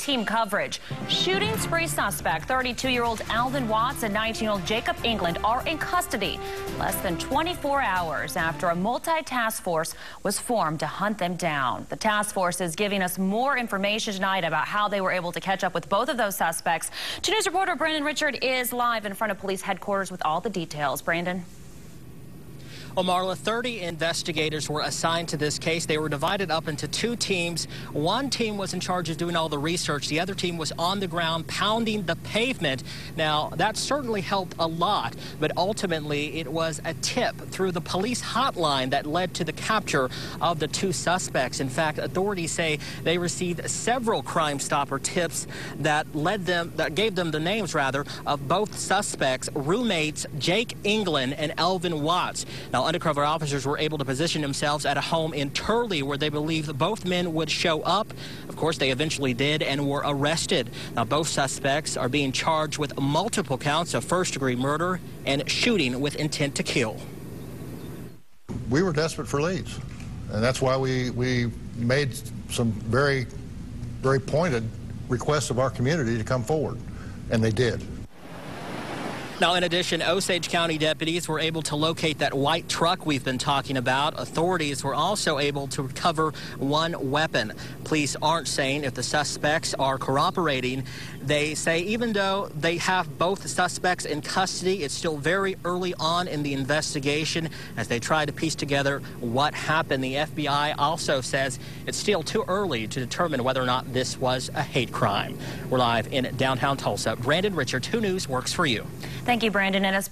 team coverage. Shooting spree suspect 32-year-old Alvin Watts and 19-year-old Jacob England are in custody less than 24 hours after a multi-task force was formed to hunt them down. The task force is giving us more information tonight about how they were able to catch up with both of those suspects. 2 News reporter Brandon Richard is live in front of police headquarters with all the details. Brandon. Well, Marla, 30 investigators were assigned to this case. They were divided up into 2 teams. One team was in charge of doing all the research. The other team was on the ground pounding the pavement. Now, that certainly helped a lot, but ultimately it was a tip through the police hotline that led to the capture of the 2 suspects. In fact, authorities say they received several Crime Stopper tips that gave them the names, of both suspects, roommates Jake England and Alvin Watts. Now, undercover officers were able to position themselves at a home in Turley where they believed both men would show up. Of course, they eventually did and were arrested. Now, both suspects are being charged with multiple counts of first-degree murder and shooting with intent to kill. We were desperate for leads, and that's why we made some very, very pointed requests of our community to come forward, and they did. Now, in addition, Osage County deputies were able to locate that white truck we've been talking about. Authorities were also able to recover 1 weapon. Police aren't saying if the suspects are cooperating. They say even though they have both suspects in custody, it's still very early on in the investigation as they try to piece together what happened. The FBI also says it's still too early to determine whether or not this was a hate crime. We're live in downtown Tulsa. Brandon Richard, 2 News works for you. Thank you, Brandon. And as